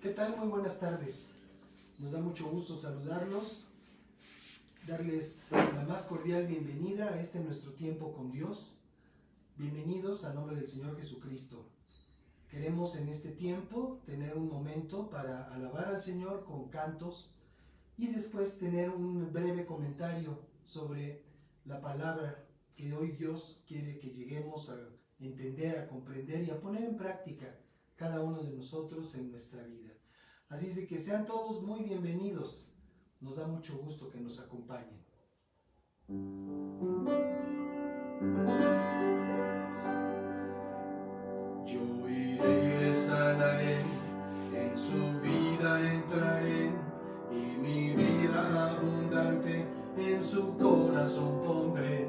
¿Qué tal? Muy buenas tardes. Nos da mucho gusto saludarlos, darles la más cordial bienvenida a este nuestro tiempo con Dios. Bienvenidos al nombre del Señor Jesucristo. Queremos en este tiempo tener un momento para alabar al Señor con cantos y después tener un breve comentario sobre la palabra que hoy Dios quiere que lleguemos a entender, a comprender y a poner en práctica cada uno de nosotros en nuestra vida. Así es de que sean todos muy bienvenidos. Nos da mucho gusto que nos acompañen. Yo iré y le sanaré, en su vida entraré, y mi vida abundante en su corazón pondré.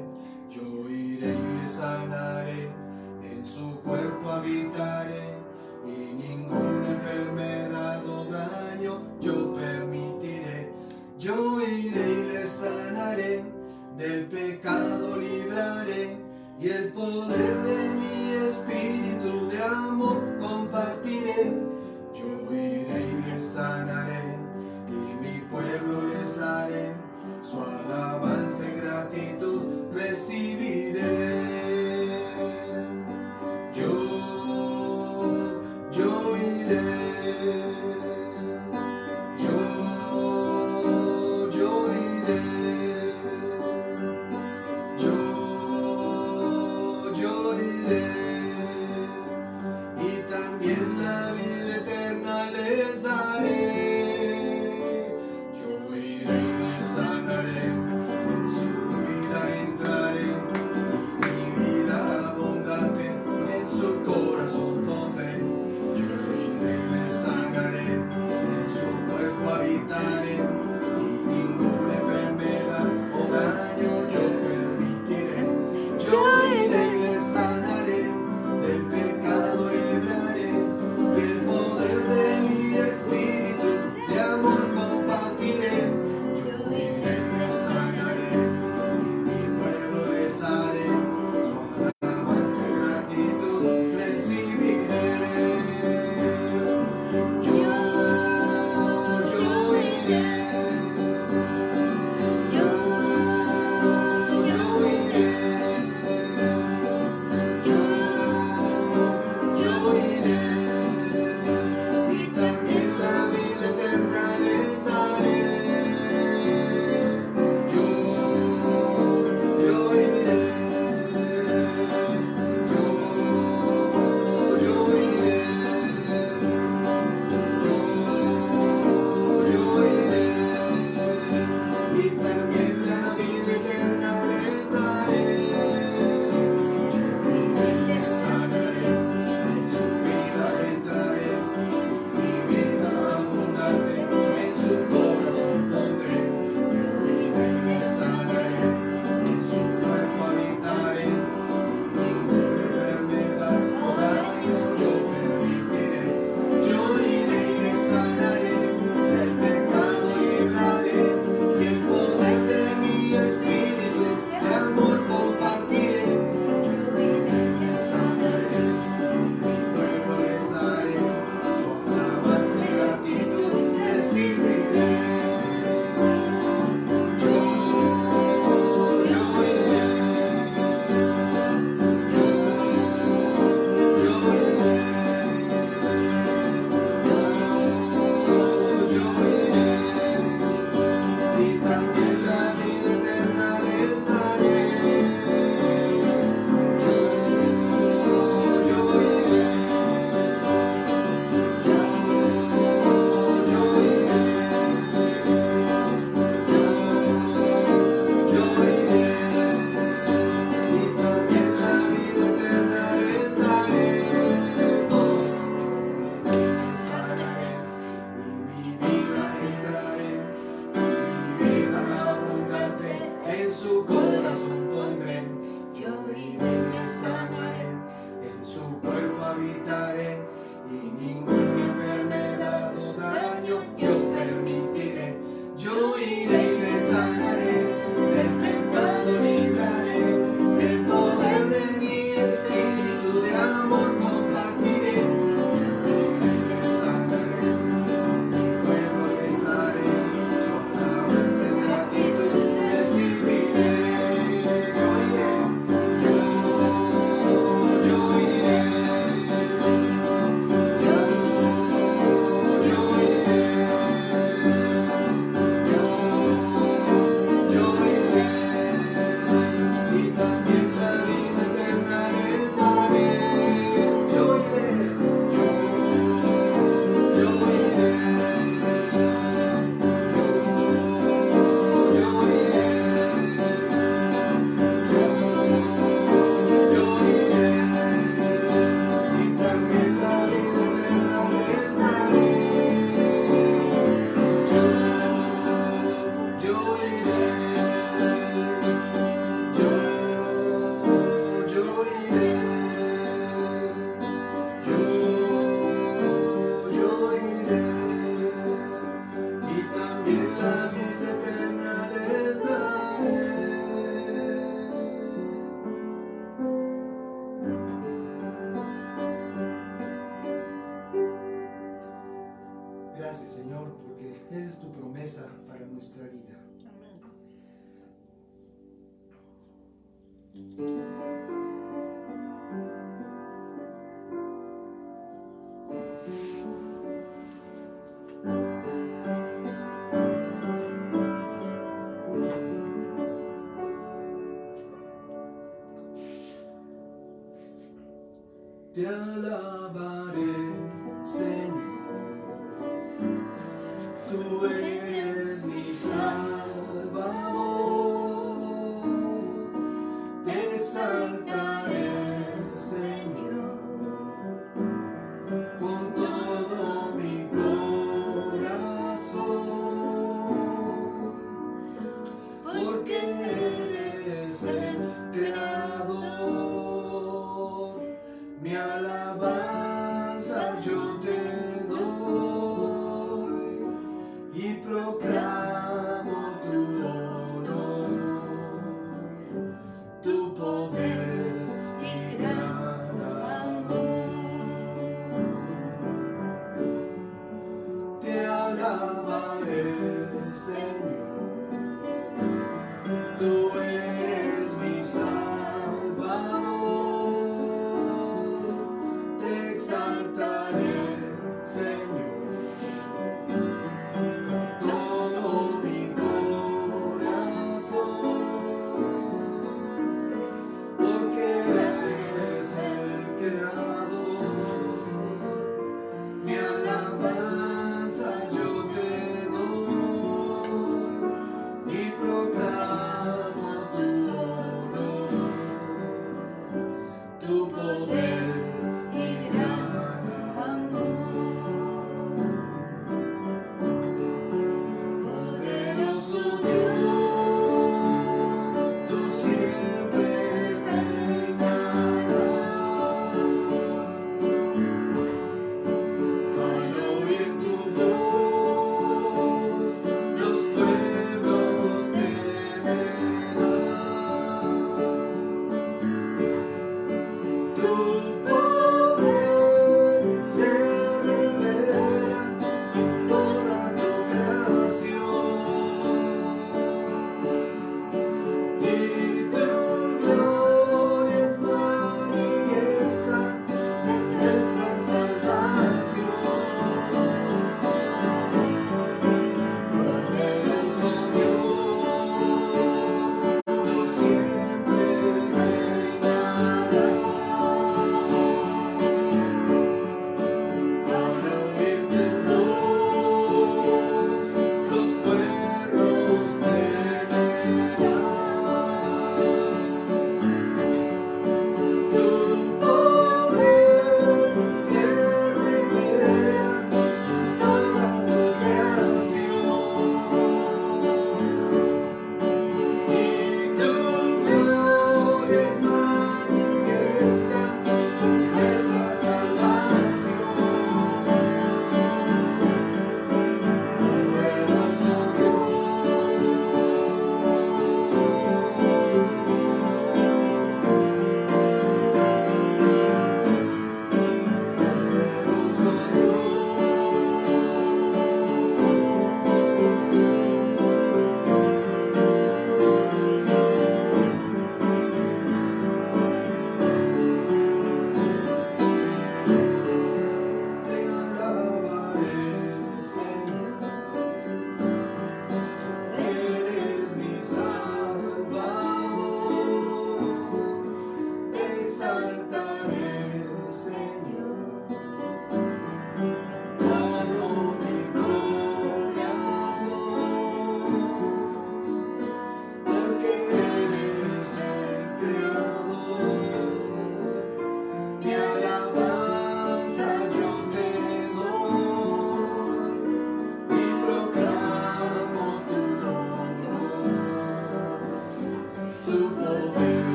Yo iré y le sanaré, en su cuerpo habitaré, y ninguna enfermedad o daño yo permitiré. Yo iré y le sanaré, del pecado libraré, y el poder de mi espíritu de amor compartiré. Yo iré y le sanaré, y mi pueblo les haré, su alabanza y gratitud recibiré. Yo Esa es tu promesa para nuestra vida. Te alabaré, Señor, tú eres mi Salvador. Te exaltaré, Señor, con todo mi corazón, porque eres el Creador. Mi alabanza yo te doy y proclamo tu honor, tu poder y gran amor.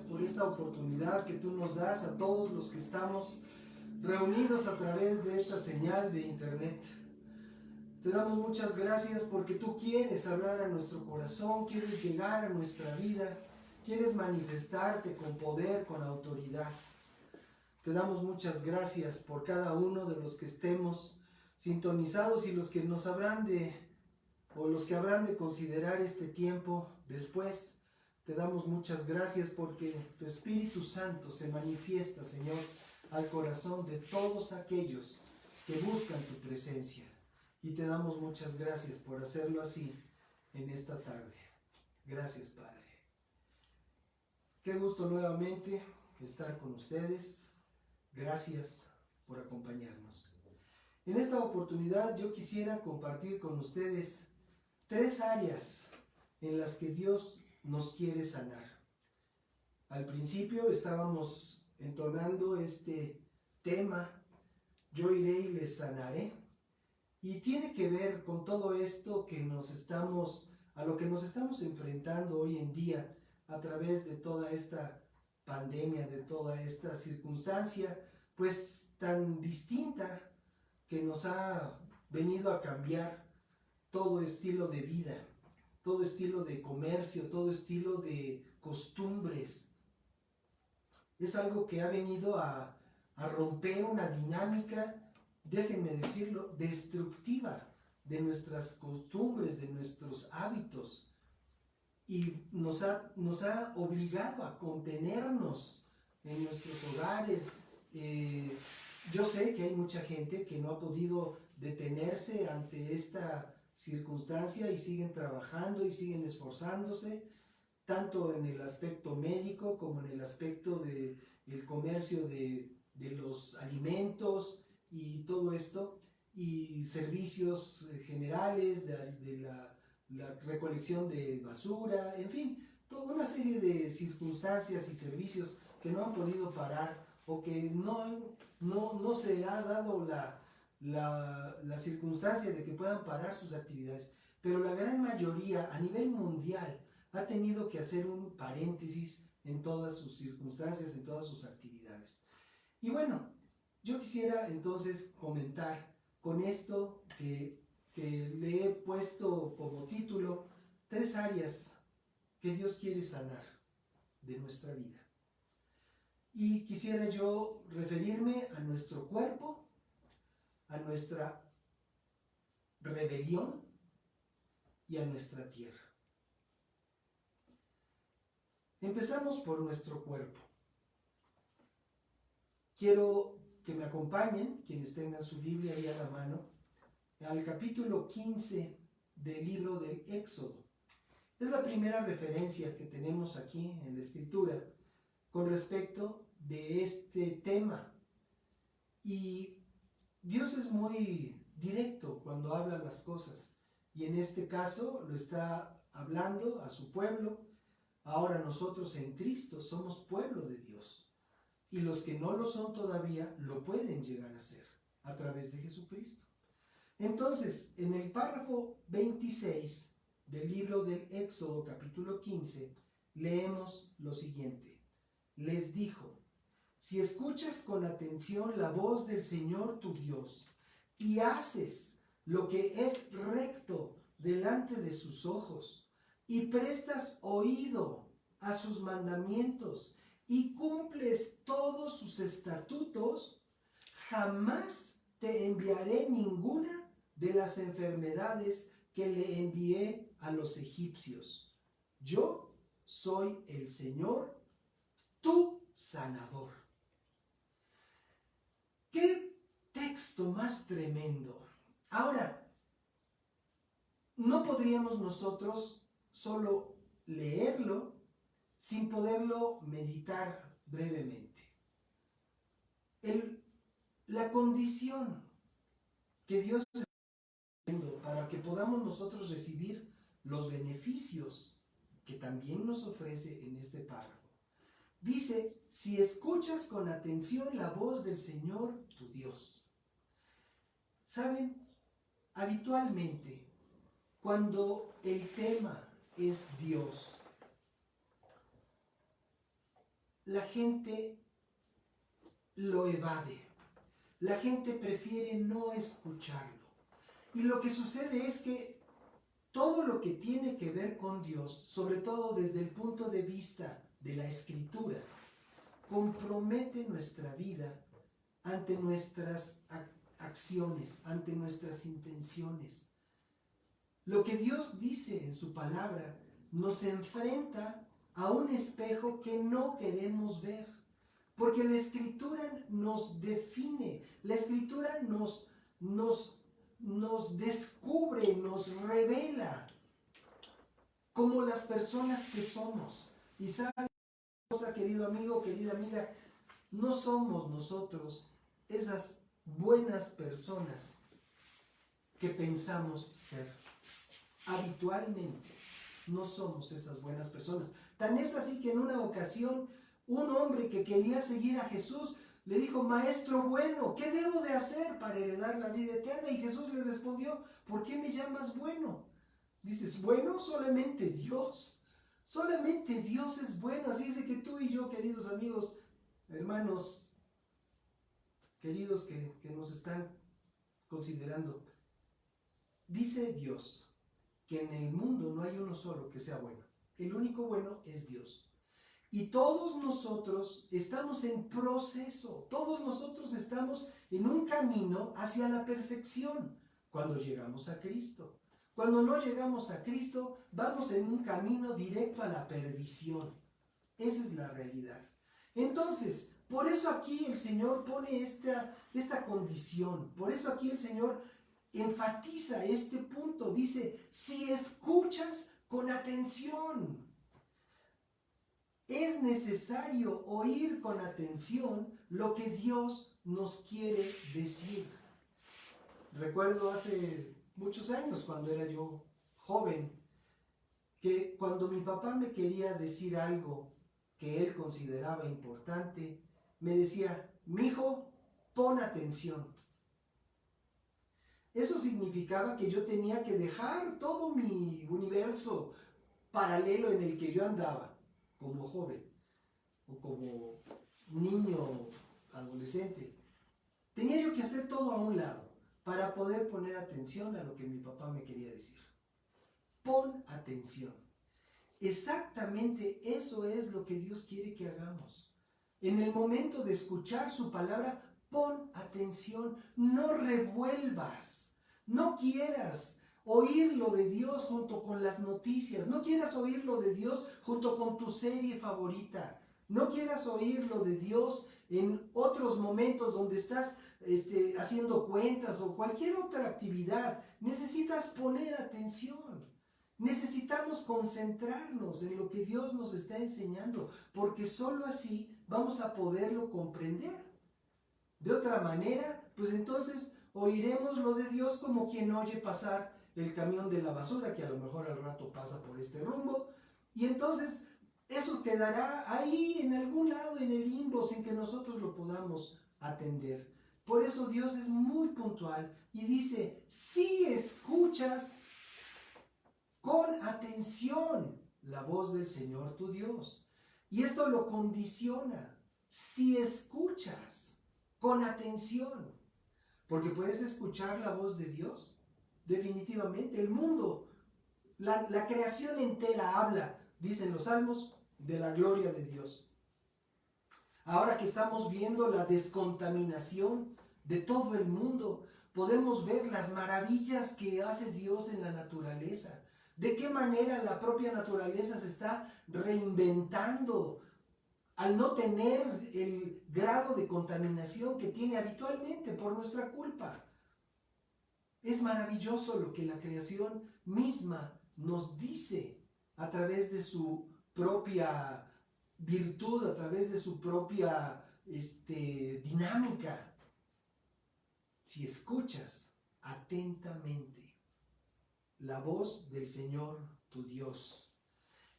por esta oportunidad que tú nos das a todos los que estamos reunidos a través de esta señal de internet. Te damos muchas gracias porque tú quieres hablar a nuestro corazón, quieres llegar a nuestra vida, quieres manifestarte con poder, con autoridad. Te damos muchas gracias por cada uno de los que estemos sintonizados y los que nos habrán los que habrán de considerar este tiempo después. Te damos muchas gracias porque tu Espíritu Santo se manifiesta, Señor, al corazón de todos aquellos que buscan tu presencia. Y te damos muchas gracias por hacerlo así en esta tarde. Gracias, Padre. Qué gusto nuevamente estar con ustedes. Gracias por acompañarnos. En esta oportunidad yo quisiera compartir con ustedes 3 áreas en las que Dios nos quiere sanar. Al principio estábamos entonando este tema, yo iré y les sanaré, y tiene que ver con todo esto a lo que nos estamos enfrentando hoy en día a través de toda esta pandemia, de toda esta circunstancia, pues tan distinta que nos ha venido a cambiar todo estilo de vida, todo estilo de comercio, todo estilo de costumbres. Es algo que ha venido a romper una dinámica, déjenme decirlo, destructiva de nuestras costumbres, de nuestros hábitos. Y nos ha obligado a contenernos en nuestros hogares. Yo sé que hay mucha gente que no ha podido detenerse ante esta circunstancia y siguen trabajando y siguen esforzándose, tanto en el aspecto médico como en el aspecto del comercio de los alimentos y todo esto, y servicios generales, de la recolección de basura, en fin, toda una serie de circunstancias y servicios que no han podido parar o que no se ha dado la circunstancia de que puedan parar sus actividades, pero la gran mayoría a nivel mundial ha tenido que hacer un paréntesis en todas sus circunstancias, en todas sus actividades. Y bueno, yo quisiera entonces comentar con esto que le he puesto como título 3 áreas que Dios quiere sanar de nuestra vida. Y quisiera yo referirme a nuestro cuerpo, a nuestra rebelión y a nuestra tierra. Empezamos por nuestro cuerpo. Quiero que me acompañen, quienes tengan su Biblia ahí a la mano, al capítulo 15 del libro del Éxodo. Es la primera referencia que tenemos aquí en la Escritura con respecto de este tema. Y Dios es muy directo cuando habla las cosas, y en este caso lo está hablando a su pueblo. Ahora nosotros en Cristo somos pueblo de Dios, y los que no lo son todavía lo pueden llegar a ser a través de Jesucristo. Entonces, en el párrafo 26 del libro del Éxodo capítulo 15, leemos lo siguiente. Les dijo: si escuchas con atención la voz del Señor tu Dios y haces lo que es recto delante de sus ojos y prestas oído a sus mandamientos y cumples todos sus estatutos, jamás te enviaré ninguna de las enfermedades que le envié a los egipcios. Yo soy el Señor, tu sanador. ¡Qué texto más tremendo! Ahora, no podríamos nosotros solo leerlo sin poderlo meditar brevemente. La condición que Dios está haciendo para que podamos nosotros recibir los beneficios que también nos ofrece en este párrafo. Dice: si escuchas con atención la voz del Señor tu Dios. ¿Saben? Habitualmente, cuando el tema es Dios, la gente lo evade. La gente prefiere no escucharlo. Y lo que sucede es que todo lo que tiene que ver con Dios, sobre todo desde el punto de vista de la Escritura, compromete nuestra vida ante nuestras acciones, ante nuestras intenciones. Lo que Dios dice en su palabra nos enfrenta a un espejo que no queremos ver, porque la Escritura nos define, la Escritura nos descubre, nos revela como las personas que somos. Y sabe una cosa, querido amigo, querida amiga, no somos nosotros esas buenas personas que pensamos ser. Habitualmente no somos esas buenas personas. Tan es así que en una ocasión un hombre que quería seguir a Jesús le dijo: maestro bueno, ¿qué debo de hacer para heredar la vida eterna? Y Jesús le respondió: ¿por qué me llamas bueno? Dices, bueno, solamente Dios. Solamente Dios es bueno. Así es que tú y yo, queridos amigos, hermanos, queridos que nos están considerando, dice Dios que en el mundo no hay uno solo que sea bueno. El único bueno es Dios. Y todos nosotros estamos en proceso, todos nosotros estamos en un camino hacia la perfección cuando llegamos a Cristo. Cuando no llegamos a Cristo, vamos en un camino directo a la perdición. Esa es la realidad. Entonces, por eso aquí el Señor pone esta condición, por eso aquí el Señor enfatiza este punto. Dice, si escuchas con atención. Es necesario oír con atención lo que Dios nos quiere decir. Recuerdo hace muchos años, cuando era yo joven, que cuando mi papá me quería decir algo que él consideraba importante, me decía: mijo, pon atención. Eso significaba que yo tenía que dejar todo mi universo paralelo en el que yo andaba como joven o como niño, adolescente. Tenía yo que hacer todo a un lado para poder poner atención a lo que mi papá me quería decir. Pon atención. Exactamente eso es lo que Dios quiere que hagamos. En el momento de escuchar su palabra, pon atención. No revuelvas. No quieras oír lo de Dios junto con las noticias. No quieras oír lo de Dios junto con tu serie favorita. No quieras oír lo de Dios en otros momentos donde estás haciendo cuentas o cualquier otra actividad. Necesitas poner atención. Necesitamos concentrarnos en lo que Dios nos está enseñando, porque sólo así vamos a poderlo comprender. De otra manera, pues entonces oiremos lo de Dios como quien oye pasar el camión de la basura, que a lo mejor al rato pasa por este rumbo, y entonces eso quedará ahí en algún lado en el limbo sin que nosotros lo podamos atender. Por eso Dios es muy puntual y dice: si escuchas con atención la voz del Señor tu Dios. Y esto lo condiciona: si escuchas con atención. Porque puedes escuchar la voz de Dios. Definitivamente, el mundo, la creación entera habla, dicen los salmos, de la gloria de Dios. Ahora que estamos viendo la descontaminación de todo el mundo, podemos ver las maravillas que hace Dios en la naturaleza. De qué manera la propia naturaleza se está reinventando al no tener el grado de contaminación que tiene habitualmente por nuestra culpa. Es maravilloso lo que la creación misma nos dice a través de su propia virtud, a través de su propia dinámica. Si escuchas atentamente la voz del Señor tu Dios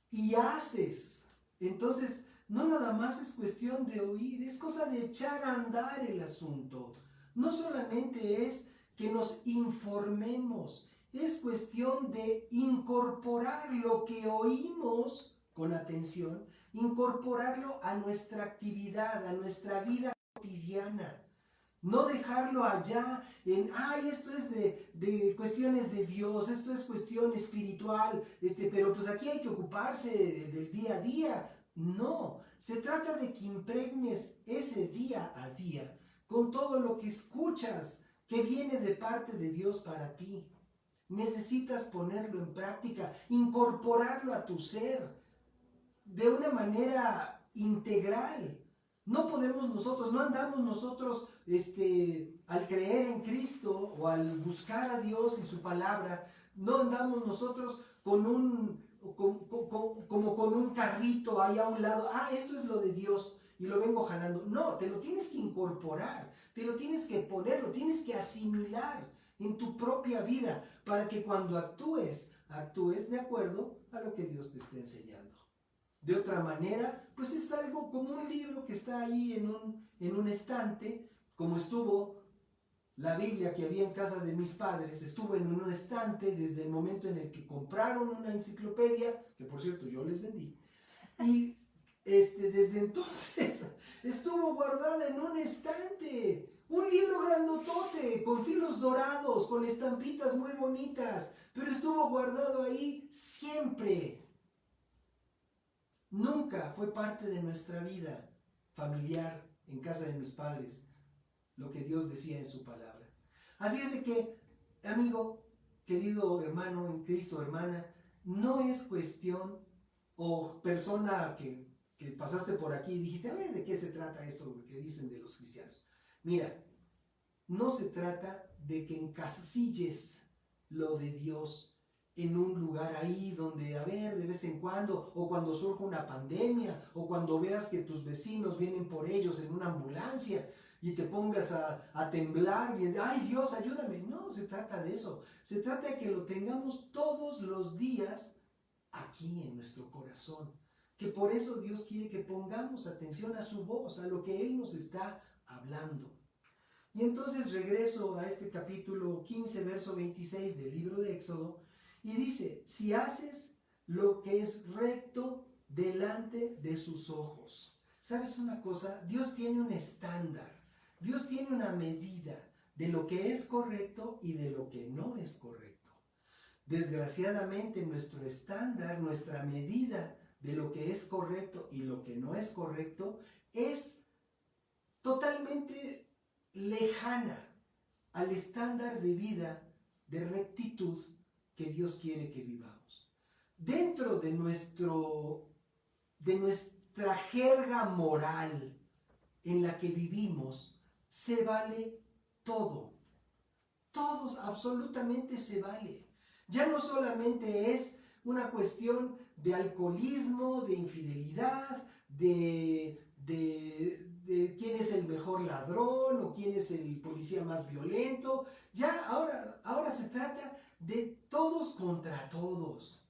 y haces, entonces no nada más es cuestión de oír, es cosa de echar a andar el asunto. No solamente es que nos informemos, es cuestión de incorporar lo que oímos con atención, incorporarlo a nuestra actividad, a nuestra vida cotidiana. No dejarlo allá en, ay, esto es de cuestiones de Dios, esto es cuestión espiritual, pero pues aquí hay que ocuparse del día a día. No, se trata de que impregnes ese día a día con todo lo que escuchas que viene de parte de Dios para ti. Necesitas ponerlo en práctica, incorporarlo a tu ser de una manera integral. No podemos nosotros, no andamos nosotros al creer en Cristo o al buscar a Dios y su palabra, no andamos nosotros como con un carrito ahí a un lado, esto es lo de Dios y lo vengo jalando. No, te lo tienes que incorporar, te lo tienes que poner, lo tienes que asimilar en tu propia vida para que cuando actúes de acuerdo a lo que Dios te esté enseñando. De otra manera, pues es algo como un libro que está ahí en un estante, como estuvo la Biblia que había en casa de mis padres, estuvo en un estante desde el momento en el que compraron una enciclopedia, que por cierto yo les vendí, y desde entonces estuvo guardada en un estante, un libro grandotote, con filos dorados, con estampitas muy bonitas, pero estuvo guardado ahí siempre. Nunca fue parte de nuestra vida familiar en casa de mis padres lo que Dios decía en su palabra. Así es de que, amigo, querido hermano en Cristo, hermana, no es cuestión o persona que pasaste por aquí y dijiste, a ver, ¿de qué se trata esto que dicen de los cristianos? Mira, no se trata de que encasilles lo de Dios en un lugar ahí donde, a ver, de vez en cuando, o cuando surja una pandemia, o cuando veas que tus vecinos vienen por ellos en una ambulancia y te pongas a temblar y, ay Dios, ayúdame. No, se trata de eso. Se trata de que lo tengamos todos los días aquí en nuestro corazón. Que por eso Dios quiere que pongamos atención a su voz, a lo que Él nos está hablando. Y entonces regreso a este capítulo 15, verso 26 del libro de Éxodo, y dice, si haces lo que es recto delante de sus ojos. ¿Sabes una cosa? Dios tiene un estándar, Dios tiene una medida de lo que es correcto y de lo que no es correcto. Desgraciadamente nuestro estándar, nuestra medida de lo que es correcto y lo que no es correcto es totalmente lejana al estándar de vida de rectitud que Dios quiere que vivamos. Dentro de nuestra jerga moral en la que vivimos, se vale todo. Todos, absolutamente se vale. Ya no solamente es una cuestión de alcoholismo, de infidelidad, de quién es el mejor ladrón o quién es el policía más violento. Ya ahora se trata de todos contra todos.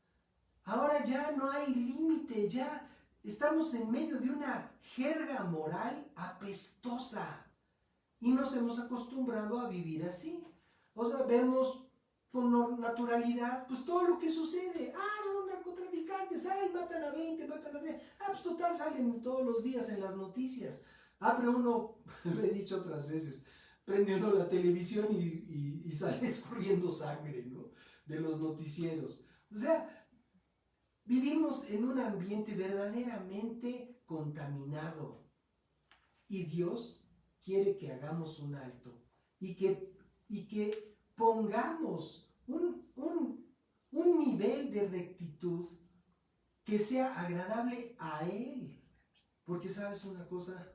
Ahora ya no hay límite, ya estamos en medio de una jerga moral apestosa y nos hemos acostumbrado a vivir así. O sea, vemos con naturalidad pues todo lo que sucede. Son narcotraficantes, matan a 20, matan a 10. Pues total, salen todos los días en las noticias. Pero uno, lo he dicho otras veces, prende uno la televisión y sale escurriendo sangre, ¿no? De los noticieros. O sea, vivimos en un ambiente verdaderamente contaminado. Y Dios quiere que hagamos un alto y que pongamos un nivel de rectitud que sea agradable a Él. Porque sabes una cosa,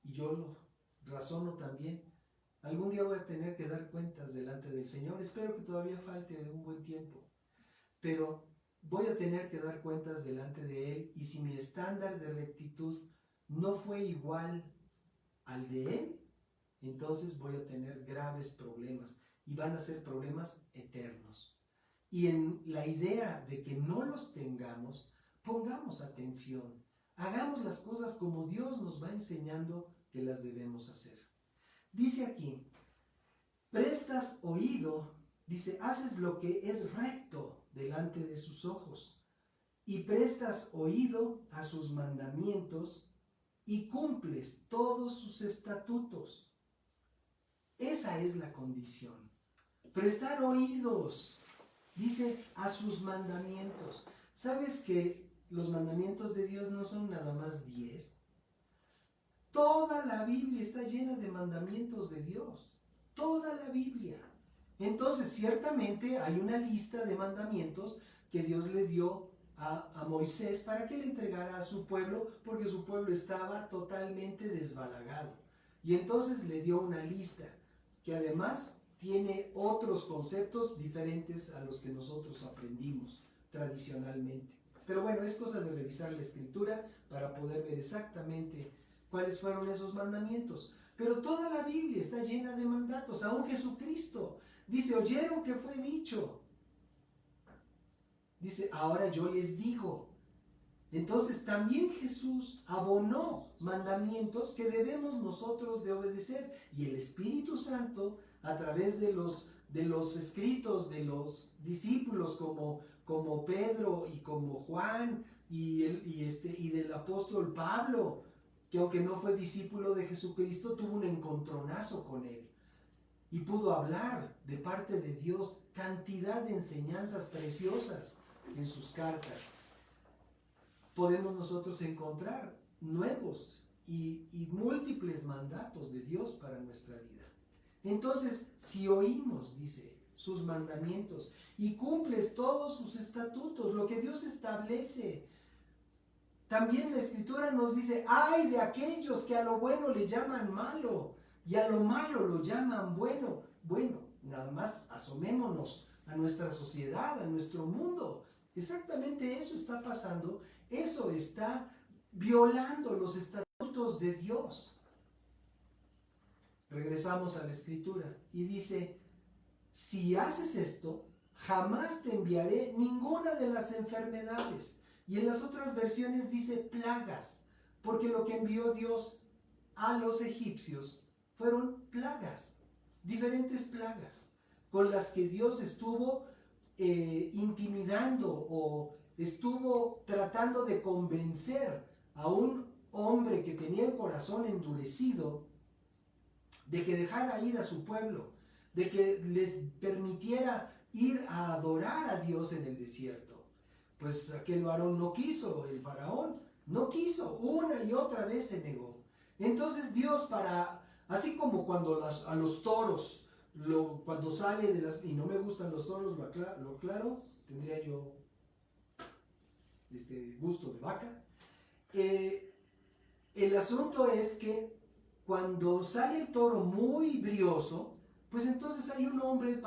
y yo lo razono también, algún día voy a tener que dar cuentas delante del Señor. Espero que todavía falte un buen tiempo, pero voy a tener que dar cuentas delante de Él, y si mi estándar de rectitud no fue igual al de Él, entonces voy a tener graves problemas, y van a ser problemas eternos. Y en la idea de que no los tengamos, pongamos atención, hagamos las cosas como Dios nos va enseñando que las debemos hacer. Dice aquí, prestas oído, dice, haces lo que es recto delante de sus ojos. y prestas oído a sus mandamientos y cumples todos sus estatutos. Esa es la condición. Prestar oídos, dice, a sus mandamientos. ¿Sabes que los mandamientos de Dios no son nada más 10? Toda la Biblia está llena de mandamientos de Dios. Toda la Biblia. Entonces, ciertamente hay una lista de mandamientos que Dios le dio a Moisés para que le entregara a su pueblo, porque su pueblo estaba totalmente desbalagado. Y entonces le dio una lista que además tiene otros conceptos diferentes a los que nosotros aprendimos tradicionalmente. Pero bueno, es cosa de revisar la Escritura para poder ver exactamente cuáles fueron esos mandamientos. Pero toda la Biblia está llena de mandatos. Aún Jesucristo dice, oyeron que fue dicho. Dice, ahora yo les digo. Entonces también Jesús abonó mandamientos que debemos nosotros de obedecer. Y el Espíritu Santo, a través de los escritos de los discípulos como Pedro y como Juan y del apóstol Pablo, que aunque no fue discípulo de Jesucristo, tuvo un encontronazo con él y pudo hablar de parte de Dios cantidad de enseñanzas preciosas en sus cartas. Podemos nosotros encontrar nuevos y múltiples mandatos de Dios para nuestra vida. Entonces, si oímos, dice, sus mandamientos y cumples todos sus estatutos, lo que Dios establece. También la Escritura nos dice, ¡ay de aquellos que a lo bueno le llaman malo y a lo malo lo llaman bueno! Bueno, nada más asomémonos a nuestra sociedad, a nuestro mundo. Exactamente eso está pasando, eso está violando los estatutos de Dios. Regresamos a la Escritura y dice, si haces esto, jamás te enviaré ninguna de las enfermedades. Y en las otras versiones dice plagas, porque lo que envió Dios a los egipcios fueron plagas, diferentes plagas, con las que Dios estuvo intimidando o estuvo tratando de convencer a un hombre que tenía el corazón endurecido de que dejara ir a su pueblo, de que les permitiera ir a adorar a Dios en el desierto. Pues aquel varón no quiso, el faraón no quiso, una y otra vez se negó. Entonces Dios así como cuando a los toros, cuando sale de las, y no me gustan los toros, lo aclaro, tendría yo gusto de vaca. El asunto es que cuando sale el toro muy brioso, pues entonces hay un hombre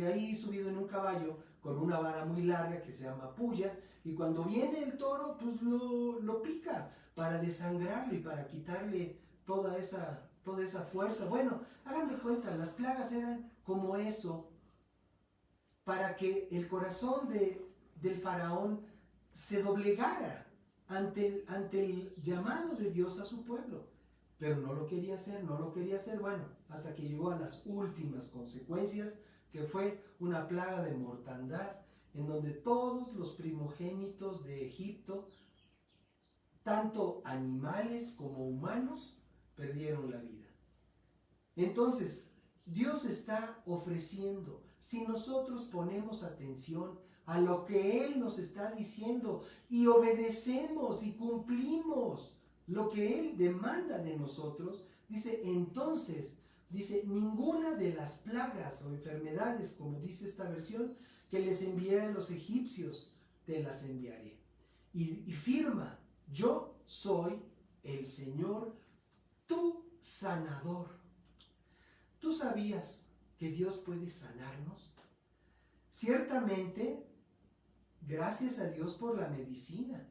ahí subido en un caballo con una vara muy larga que se llama puya, y cuando viene el toro, pues lo pica para desangrarlo y para quitarle toda esa fuerza. Bueno, hagan de cuenta, las plagas eran como eso, para que el corazón del faraón se doblegara ante el llamado de Dios a su pueblo. Pero no lo quería hacer, bueno, hasta que llegó a las últimas consecuencias, que fue una plaga de mortandad, en donde todos los primogénitos de Egipto, tanto animales como humanos, perdieron la vida. Entonces, Dios está ofreciendo, si nosotros ponemos atención a lo que Él nos está diciendo y obedecemos y cumplimos lo que Él demanda de nosotros, dice, entonces, dice, ninguna de las plagas o enfermedades, como dice esta versión, que les envié a los egipcios, te las enviaré. Y firma, yo soy el Señor, tu sanador. ¿Tú sabías que Dios puede sanarnos? Ciertamente, gracias a Dios por la medicina.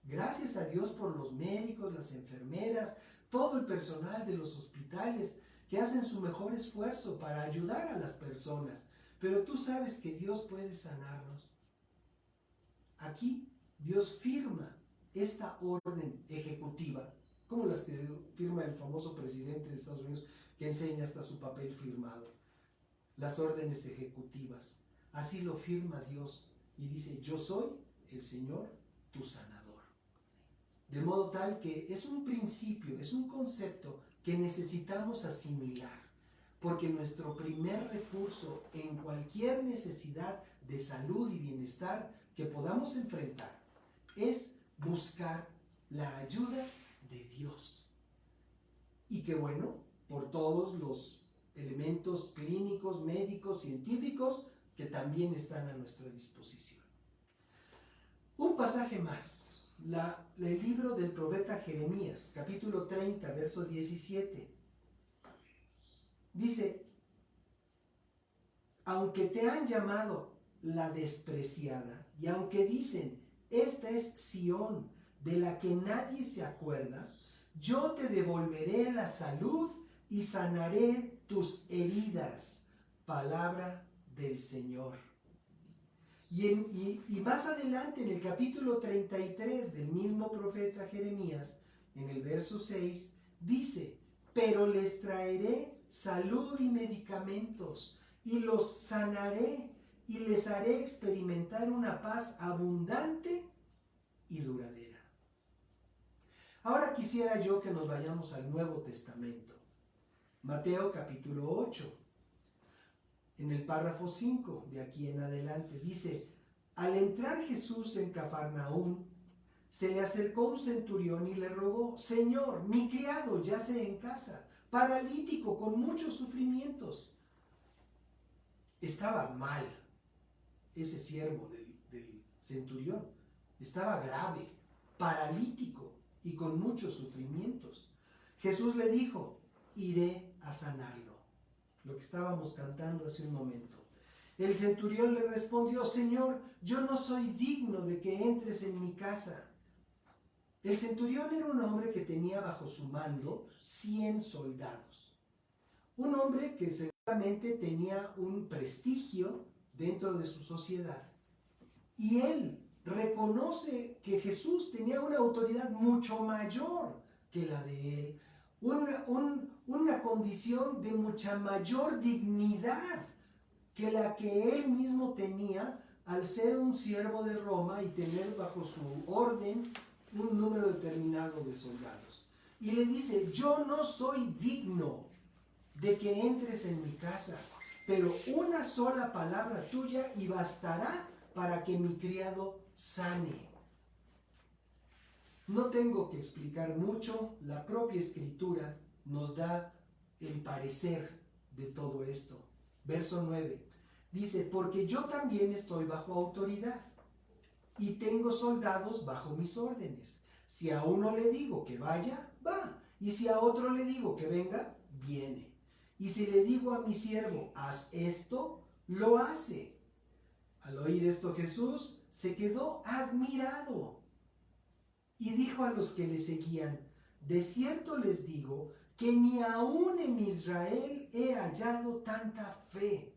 Gracias a Dios por los médicos, las enfermeras, todo el personal de los hospitales que hacen su mejor esfuerzo para ayudar a las personas. Pero tú sabes que Dios puede sanarnos. Aquí Dios firma esta orden ejecutiva, como las que firma el famoso presidente de Estados Unidos, que enseña hasta su papel firmado. Las órdenes ejecutivas. Así lo firma Dios y dice, yo soy el Señor tu sanador. De modo tal que es un principio, es un concepto que necesitamos asimilar, porque nuestro primer recurso en cualquier necesidad de salud y bienestar que podamos enfrentar es buscar la ayuda de Dios. Y que bueno, por todos los elementos clínicos, médicos, científicos que también están a nuestra disposición. Un pasaje más, el libro del profeta Jeremías, capítulo 30, verso 17. Dice: aunque te han llamado la despreciada, y aunque dicen, esta es Sión, de la que nadie se acuerda, yo te devolveré la salud y sanaré tus heridas. Palabra del Señor. Y más adelante, en el capítulo 33 del mismo profeta Jeremías, en el verso 6, dice: pero les traeré salud y medicamentos, y los sanaré, y les haré experimentar una paz abundante y duradera. Ahora quisiera yo que nos vayamos al Nuevo Testamento. Mateo capítulo 8. En el párrafo 5, de aquí en adelante, dice: al entrar Jesús en Cafarnaúm, se le acercó un centurión y le rogó: Señor, mi criado yace en casa, paralítico, con muchos sufrimientos. Estaba mal ese siervo del centurión, estaba grave, paralítico y con muchos sufrimientos. Jesús le dijo: iré a sanarlo. Lo que estábamos cantando hace un momento. El centurión le respondió: Señor, yo no soy digno de que entres en mi casa. El centurión era un hombre que tenía bajo su mando 100 soldados. Un hombre que seguramente tenía un prestigio dentro de su sociedad. Y él reconoce que Jesús tenía una autoridad mucho mayor que la de él. Una condición de mucha mayor dignidad que la que él mismo tenía al ser un siervo de Roma y tener bajo su orden un número determinado de soldados. Y le dice: yo no soy digno de que entres en mi casa, pero una sola palabra tuya y bastará para que mi criado sane. No tengo que explicar mucho, la propia Escritura nos da el parecer de todo esto. Verso 9, dice: porque yo también estoy bajo autoridad y tengo soldados bajo mis órdenes. Si a uno le digo que vaya, va, y si a otro le digo que venga, viene. Y si le digo a mi siervo, haz esto, lo hace. Al oír esto, Jesús se quedó admirado y dijo a los que le seguían: de cierto les digo que ni aún en Israel he hallado tanta fe.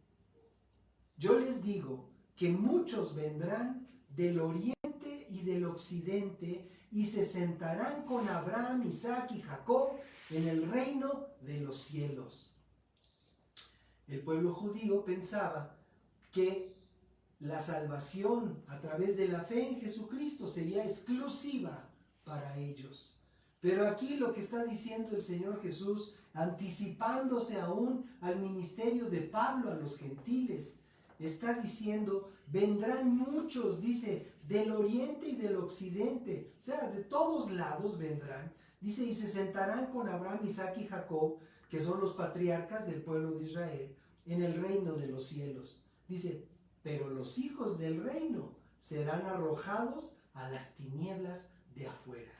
Yo les digo que muchos vendrán del oriente y del occidente y se sentarán con Abraham, Isaac y Jacob en el reino de los cielos. El pueblo judío pensaba que la salvación a través de la fe en Jesucristo sería exclusiva para ellos. Pero aquí lo que está diciendo el Señor Jesús, anticipándose aún al ministerio de Pablo a los gentiles, está diciendo: vendrán muchos, dice, del oriente y del occidente, o sea, de todos lados vendrán, dice, y se sentarán con Abraham, Isaac y Jacob, que son los patriarcas del pueblo de Israel, en el reino de los cielos. Dice: pero los hijos del reino serán arrojados a las tinieblas de afuera.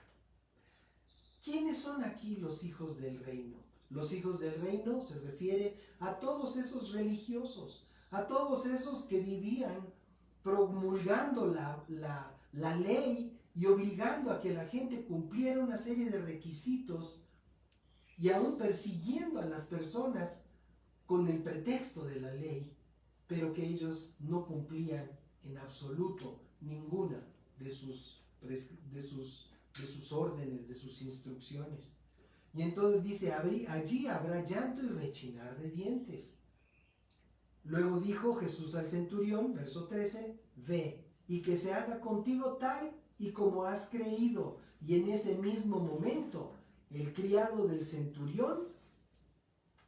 ¿Quiénes son aquí los hijos del reino? Los hijos del reino se refiere a todos esos religiosos, a todos esos que vivían promulgando la ley y obligando a que la gente cumpliera una serie de requisitos y aún persiguiendo a las personas con el pretexto de la ley, pero que ellos no cumplían en absoluto ninguna de sus órdenes, de sus instrucciones. Y entonces dice: allí habrá llanto y rechinar de dientes. Luego dijo Jesús al centurión, verso 13, ve y que se haga contigo tal y como has creído. Y en ese mismo momento, el criado del centurión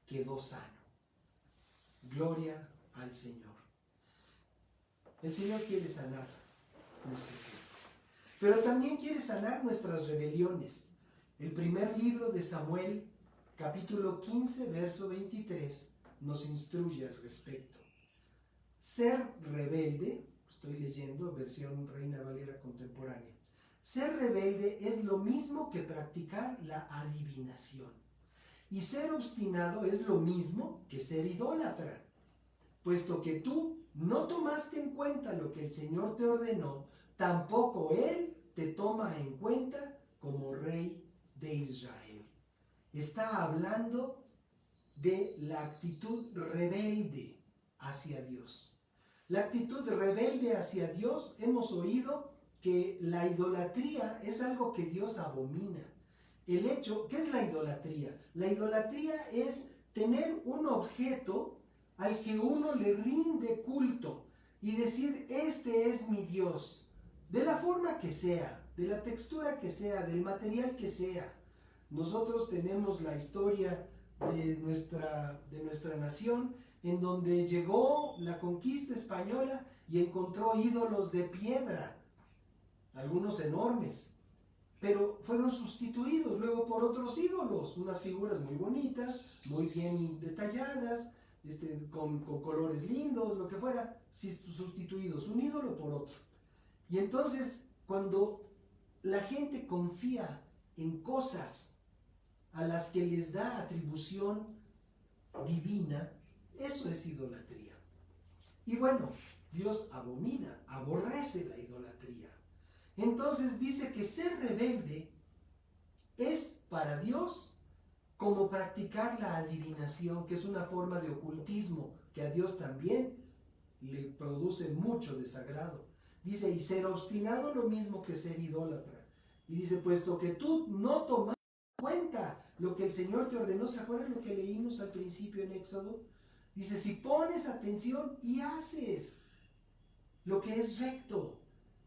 quedó sano. Gloria al Señor. El Señor quiere sanar nuestro cuerpo, pero también quiere sanar nuestras rebeliones. El primer libro de Samuel, capítulo 15, verso 23, nos instruye al respecto. Ser rebelde, estoy leyendo versión Reina Valera contemporánea, ser rebelde es lo mismo que practicar la adivinación. Y ser obstinado es lo mismo que ser idólatra. Puesto que tú no tomaste en cuenta lo que el Señor te ordenó, tampoco Él te toma en cuenta como rey de Israel. Está hablando de la actitud rebelde hacia Dios. La actitud rebelde hacia Dios, hemos oído que la idolatría es algo que Dios abomina. El hecho, ¿qué es la idolatría? La idolatría es tener un objeto al que uno le rinde culto y decir, este es mi Dios, de la forma que sea, de la textura que sea, del material que sea. Nosotros tenemos la historia de nuestra nación, en donde llegó la conquista española y encontró ídolos de piedra, algunos enormes, pero fueron sustituidos luego por otros ídolos, unas figuras muy bonitas, muy bien detalladas, con colores lindos, lo que fuera, sustituidos un ídolo por otro. Y entonces, cuando la gente confía en cosas a las que les da atribución divina, eso es idolatría. Y bueno, Dios abomina, aborrece la idolatría. Entonces dice que ser rebelde es para Dios como practicar la adivinación, que es una forma de ocultismo que a Dios también le produce mucho desagrado. Dice, y ser obstinado lo mismo que ser idólatra. Y dice, puesto que tú no tomas en cuenta lo que el Señor te ordenó, ¿se acuerdan lo que leímos al principio en Éxodo? Dice, si pones atención y haces lo que es recto.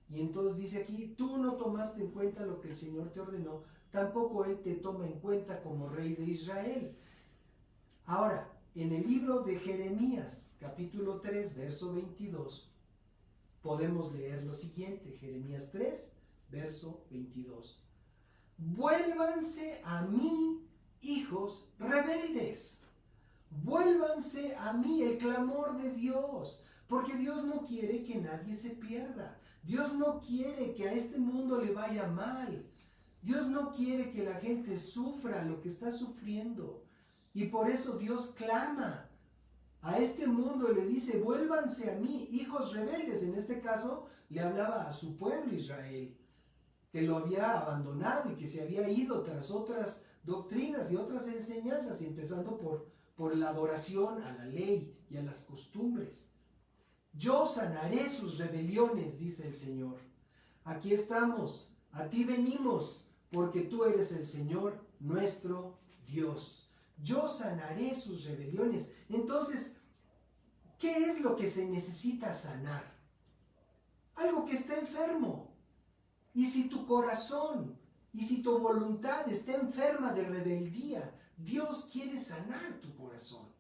Y entonces dice aquí, tú no tomaste en cuenta lo que el Señor te ordenó, tampoco Él te toma en cuenta como rey de Israel. Ahora, en el libro de Jeremías, capítulo 3, verso 22, podemos leer lo siguiente, Jeremías 3, verso 22. Vuélvanse a mí, hijos rebeldes. Vuélvanse a mí, el clamor de Dios, porque Dios no quiere que nadie se pierda. Dios no quiere que a este mundo le vaya mal. Dios no quiere que la gente sufra lo que está sufriendo. Y por eso Dios clama a este mundo y le dice, vuélvanse a mí, hijos rebeldes. En este caso le hablaba a su pueblo Israel, que lo había abandonado y que se había ido tras otras doctrinas y otras enseñanzas, empezando por la adoración a la ley y a las costumbres. Yo sanaré sus rebeliones, dice el Señor. Aquí estamos, a ti venimos, porque tú eres el Señor nuestro Dios. Yo sanaré sus rebeliones. Entonces, ¿qué es lo que se necesita sanar? Algo que está enfermo. Y si tu corazón y si tu voluntad está enferma de rebeldía, Dios quiere sanar tu corazón.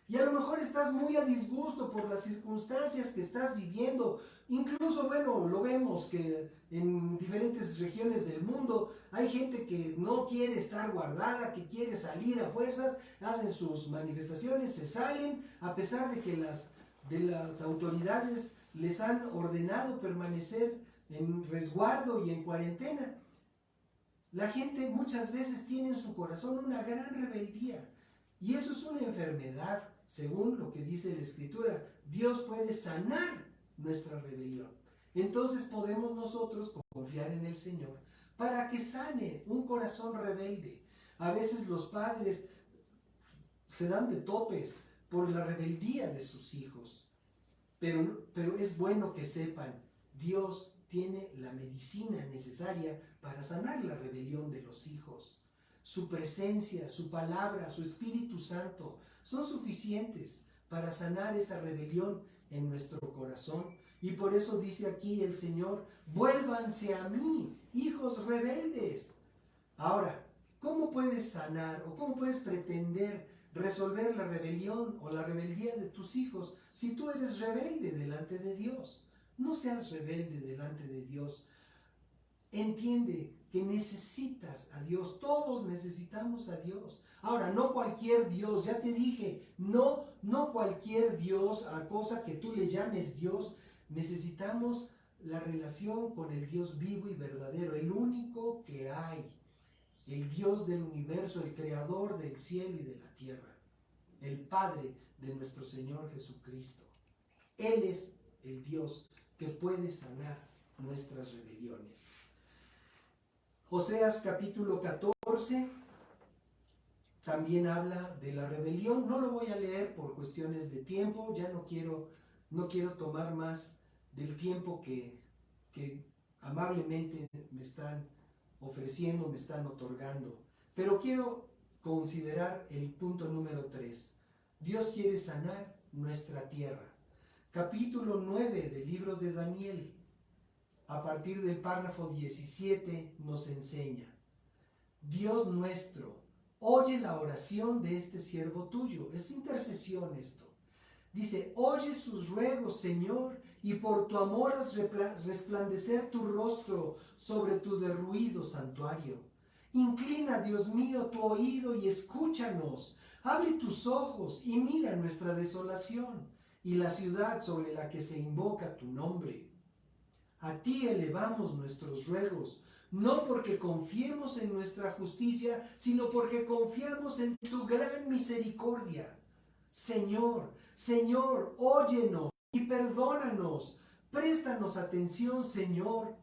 Y a lo mejor estás muy a disgusto por las circunstancias que estás viviendo. Incluso, bueno, lo vemos que en diferentes regiones del mundo hay gente que no quiere estar guardada, que quiere salir a fuerzas, hacen sus manifestaciones, se salen, a pesar de que las autoridades les han ordenado permanecer en resguardo y en cuarentena. La gente muchas veces tiene en su corazón una gran rebeldía. Y eso es una enfermedad, según lo que dice la Escritura. Dios puede sanar nuestra rebelión. Entonces podemos nosotros confiar en el Señor para que sane un corazón rebelde. A veces los padres se dan de topes por la rebeldía de sus hijos. Pero es bueno que sepan, Dios tiene la medicina necesaria para sanar la rebelión de los hijos. Su presencia, su palabra, su Espíritu Santo son suficientes para sanar esa rebelión en nuestro corazón. Y por eso dice aquí el Señor, vuélvanse a mí, hijos rebeldes. Ahora, ¿cómo puedes sanar o cómo puedes pretender resolver la rebelión o la rebeldía de tus hijos si tú eres rebelde delante de Dios? No seas rebelde delante de Dios. Entiende que necesitas a Dios, todos necesitamos a Dios. Ahora, no cualquier Dios, ya te dije, no cualquier Dios, a cosa que tú le llames Dios. Necesitamos la relación con el Dios vivo y verdadero, el único que hay, el Dios del universo, el creador del cielo y de la tierra, el Padre de nuestro Señor Jesucristo. Él es el Dios que puede sanar nuestras rebeliones. Oseas capítulo 14 también habla de la rebelión. No lo voy a leer por cuestiones de tiempo, ya no quiero tomar más del tiempo que amablemente me están ofreciendo, me están otorgando. Pero quiero considerar el punto número 3. Dios quiere sanar nuestra tierra. Capítulo 9 del libro de Daniel, a partir del párrafo 17, nos enseña: Dios nuestro, oye la oración de este siervo tuyo. Es intercesión esto. Dice, oye sus ruegos, Señor, y por tu amor haz resplandecer tu rostro sobre tu derruido santuario. Inclina, Dios mío, tu oído y escúchanos. Abre tus ojos y mira nuestra desolación y la ciudad sobre la que se invoca tu nombre. A ti elevamos nuestros ruegos, no porque confiemos en nuestra justicia, sino porque confiamos en tu gran misericordia. Señor, Señor, óyenos y perdónanos. Préstanos atención, Señor,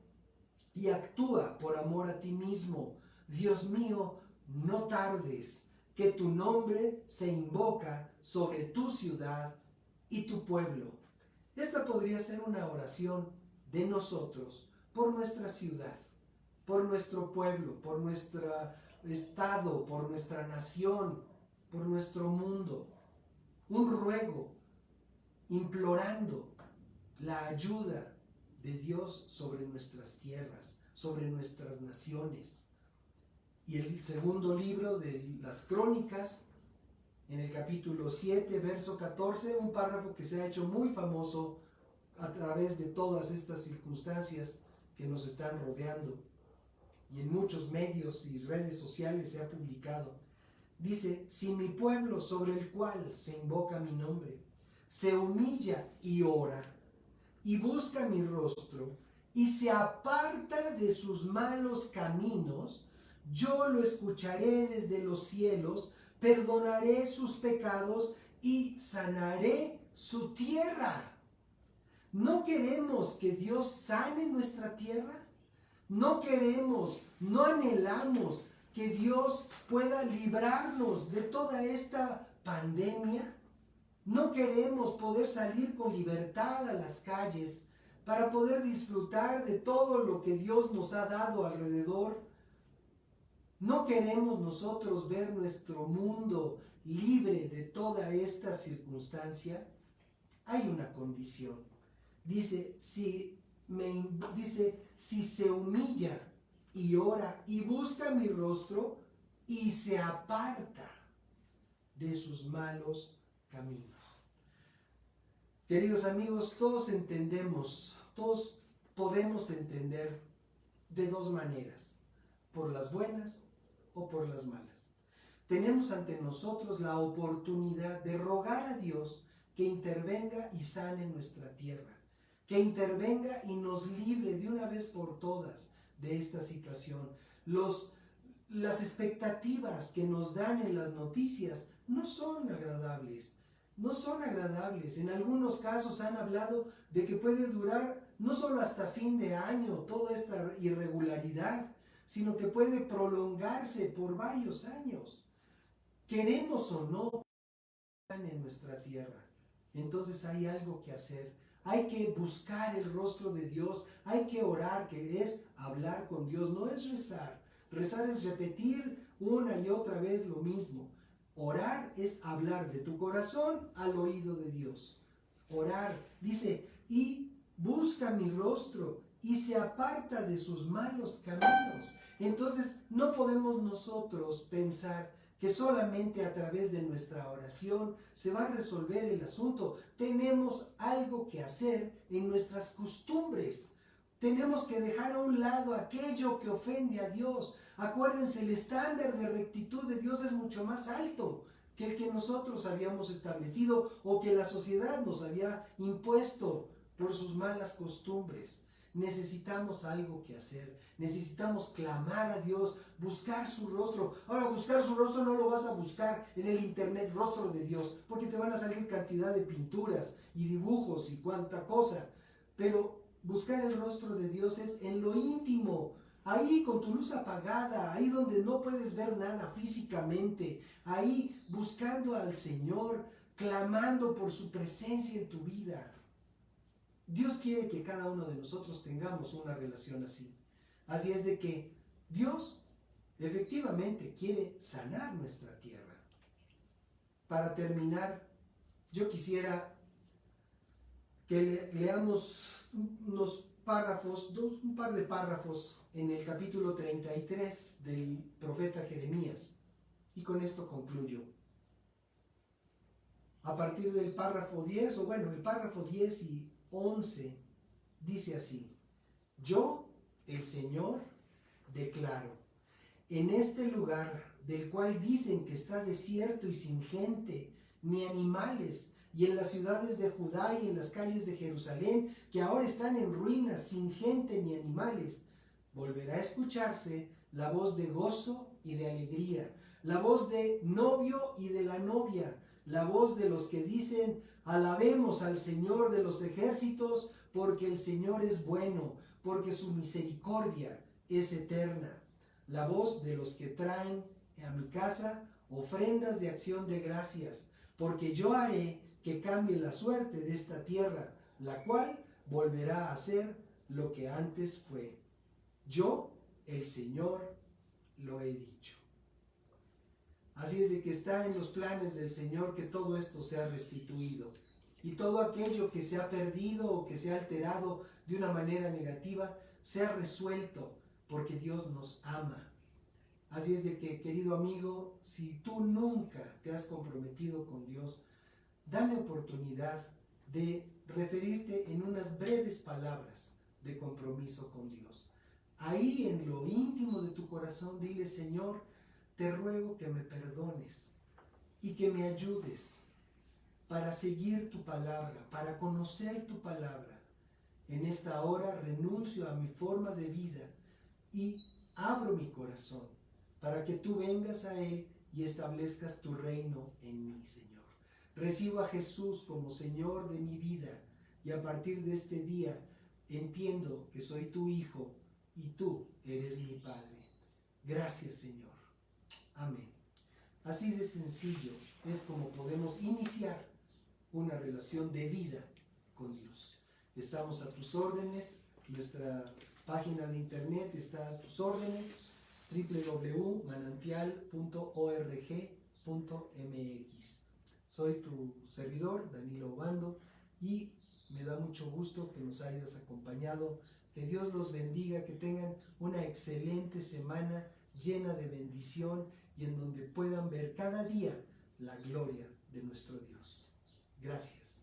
y actúa por amor a ti mismo. Dios mío, no tardes, que tu nombre se invoca sobre tu ciudad y tu pueblo. Esta podría ser una oración de nosotros, por nuestra ciudad, por nuestro pueblo, por nuestro estado, por nuestra nación, por nuestro mundo. Un ruego, implorando la ayuda de Dios sobre nuestras tierras, sobre nuestras naciones. Y el segundo libro de las Crónicas, en el capítulo 7, verso 14, un párrafo que se ha hecho muy famoso a través de todas estas circunstancias que nos están rodeando, y en muchos medios y redes sociales se ha publicado. Dice, si mi pueblo sobre el cual se invoca mi nombre, se humilla y ora, y busca mi rostro, y se aparta de sus malos caminos, yo lo escucharé desde los cielos, perdonaré sus pecados y sanaré su tierra. ¿No queremos que Dios sane nuestra tierra? No queremos, no anhelamos que Dios pueda librarnos de toda esta pandemia. No queremos poder salir con libertad a las calles para poder disfrutar de todo lo que Dios nos ha dado alrededor. No queremos nosotros ver nuestro mundo libre de toda esta circunstancia. Hay una condición. Dice, si se humilla y ora y busca mi rostro y se aparta de sus malos caminos. Queridos amigos, todos entendemos, todos podemos entender de dos maneras, por las buenas o por las malas. Tenemos ante nosotros la oportunidad de rogar a Dios que intervenga y sane nuestra tierra, que intervenga y nos libre de una vez por todas de esta situación. Las expectativas que nos dan en las noticias no son agradables. No son agradables. En algunos casos han hablado de que puede durar no solo hasta fin de año toda esta irregularidad, sino que puede prolongarse por varios años. Queremos o no en nuestra tierra. Entonces hay algo que hacer. Hay que buscar el rostro de Dios. Hay que orar, que es hablar con Dios. No es rezar. Rezar es repetir una y otra vez lo mismo. Orar es hablar de tu corazón al oído de Dios. Orar, dice, y busca mi rostro y se aparta de sus malos caminos. Entonces no podemos nosotros pensar que solamente a través de nuestra oración se va a resolver el asunto. Tenemos algo que hacer en nuestras costumbres. Tenemos que dejar a un lado aquello que ofende a Dios. Acuérdense, el estándar de rectitud de Dios es mucho más alto que el que nosotros habíamos establecido o que la sociedad nos había impuesto por sus malas costumbres. Necesitamos algo que hacer, necesitamos clamar a Dios, buscar su rostro. Ahora, buscar su rostro no lo vas a buscar en el internet, rostro de Dios, porque te van a salir cantidad de pinturas y dibujos y cuánta cosa. Pero buscar el rostro de Dios es en lo íntimo, ahí con tu luz apagada, ahí donde no puedes ver nada físicamente, ahí buscando al Señor, clamando por su presencia en tu vida. Dios quiere que cada uno de nosotros tengamos una relación así. Así es de que Dios efectivamente quiere sanar nuestra tierra. Para terminar, yo quisiera que leamos unos párrafos, un par de párrafos en el capítulo 33 del profeta Jeremías. Y con esto concluyo. A partir del párrafo 10, o bueno, el párrafo 10 y 11 dice así: yo, el Señor, declaro, en este lugar del cual dicen que está desierto y sin gente, ni animales, y en las ciudades de Judá y en las calles de Jerusalén, que ahora están en ruinas, sin gente ni animales, volverá a escucharse la voz de gozo y de alegría, la voz de novio y de la novia, la voz de los que dicen: alabemos al Señor de los ejércitos, porque el Señor es bueno, porque su misericordia es eterna. La voz de los que traen a mi casa ofrendas de acción de gracias, porque yo haré que cambie la suerte de esta tierra, la cual volverá a ser lo que antes fue. Yo, el Señor, lo he dicho. Así es de que está en los planes del Señor que todo esto sea restituido. Y todo aquello que se ha perdido o que se ha alterado de una manera negativa sea resuelto, porque Dios nos ama. Así es de que, querido amigo, si tú nunca te has comprometido con Dios, dame oportunidad de referirte en unas breves palabras de compromiso con Dios. Ahí en lo íntimo de tu corazón dile: Señor, te ruego que me perdones y que me ayudes para seguir tu palabra, para conocer tu palabra. En esta hora renuncio a mi forma de vida y abro mi corazón para que tú vengas a él y establezcas tu reino en mí, Señor. Recibo a Jesús como Señor de mi vida y a partir de este día entiendo que soy tu hijo y tú eres mi Padre. Gracias, Señor. Amén. Así de sencillo es como podemos iniciar una relación de vida con Dios. Estamos a tus órdenes, nuestra página de internet está a tus órdenes, www.manantial.org.mx. Soy tu servidor, Danilo Obando, y me da mucho gusto que nos hayas acompañado. Que Dios los bendiga, que tengan una excelente semana llena de bendición y en donde puedan ver cada día la gloria de nuestro Dios. Gracias.